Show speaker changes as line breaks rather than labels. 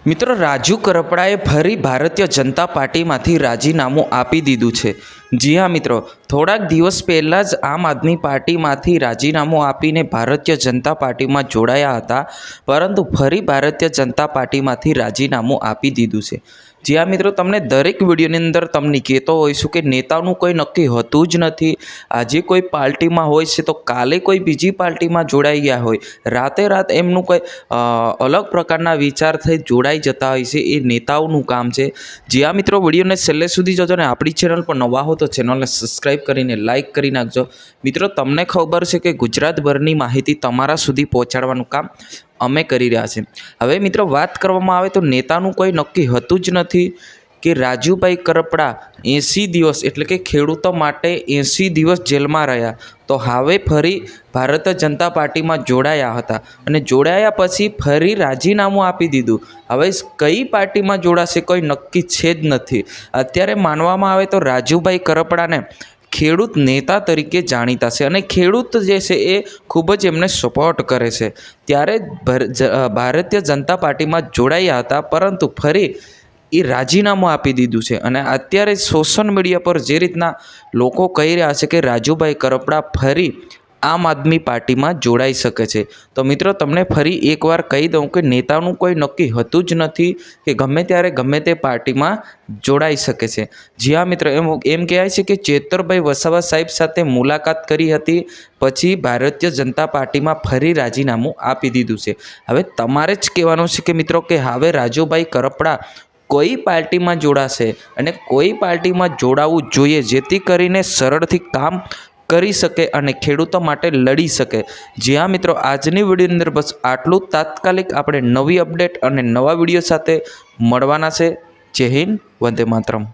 મિત્રો, રાજુ કરપડાએ ફરી ભારતીય જનતા પાર્ટીમાંથી રાજીનામું આપી દીધું છે। જી હા મિત્રો, થોડાક દિવસ પહેલાં જ આમ આદમી પાર્ટીમાંથી રાજીનામું આપીને ભારતીય જનતા પાર્ટીમાં જોડાયા હતા, પરંતુ ફરી ભારતીય જનતા પાર્ટીમાંથી રાજીનામું આપી દીધું છે। જી હા મિત્રો, તમને દરેક વિડીયોની અંદર તમને કહેતો હોઈશું કે નેતાનું કોઈ નક્કી હોતું જ નથી। આજે કોઈ પાર્ટીમાં હોય છે તો કાલે કોઈ બીજી પાર્ટીમાં જોડાઈ ગયા હોય, રાતે રાત એમનું કોઈ અલગ પ્રકારના વિચાર થઈ જોડાઈ જતા હોય છે। એ નેતાઓનું કામ છે। જી હા મિત્રો, વિડીયોને છેલ્લે સુધી જોજો ને આપણી ચેનલ પર નવા હો તો ચેનલને સબસ્ક્રાઈબ કરીને લાઇક કરી નાખજો। મિત્રો, તમને ખબર છે કે ગુજરાતભરની માહિતી તમારા સુધી પહોંચાડવાનું કામ અમે કરી રહ્યા છીએ। હવે મિત્રો, વાત કરવામાં આવે તો નેતાનું કોઈ નક્કી હોતું જ નથી કે રાજુભાઈ કરપડા 80 દિવસ એટલે કે ખેડૂતો માટે 80 દિવસ જેલમાં રહ્યા, તો હવે ફરી ભારતીય જનતા પાર્ટીમાં જોડાયા હતા અને જોડાયા પછી ફરી રાજીનામું આપી દીધું। હવે કઈ પાર્ટીમાં જોડાશે કોઈ નક્કી છે જ નથી। અત્યારે માનવામાં આવે તો રાજુભાઈ કરપડાને ખેડૂત નેતા તરીકે જાણીતા છે અને ખેડૂત જે છે એ ખૂબ જ એમને સપોર્ટ કરે છે। ત્યારે ભારતીય જનતા પાર્ટીમાં જોડાયા હતા, પરંતુ ફરી એ રાજીનામું આપી દીધું છે અને અત્યારે સોશિયલ મીડિયા પર જે રીતના લોકો કહી રહ્યા છે કે રાજુભાઈ કરપડા ફરી આમ આદમી પાર્ટીમાં જોડાઈ શકે છે, તો મિત્રો તમને ફરી એકવાર કહી દઉં કે નેતાનું કોઈ નક્કી હોતું જ નથી કે ગમે ત્યારે ગમે તે પાર્ટીમાં જોડાઈ શકે છે। જી હા મિત્રો, એમ કહેવાય છે કે ચેતરભાઈ વસાવા સાહેબ સાથે મુલાકાત કરી હતી, પછી ભારતીય જનતા પાર્ટીમાં ફરી રાજીનામું આપી દીધું છે। હવે તમારે જ કહેવાનું છે કે મિત્રો કે હવે રાજુભાઈ કરપડા કોઈ પાર્ટીમાં જોડાશે અને કોઈ પાર્ટીમાં જોડાવું જોઈએ, જેથી કરીને સરળથી કામ કરી શકે અને ખેડૂતો માટે લડી શકે। જી હા મિત્રો, આજની વિડીયોની અંદર બસ આટલું। તાત્કાલિક આપણે નવી અપડેટ અને નવા વિડીયો સાથે મળવાના છે। જય હિન્દ, વંદે માતરમ।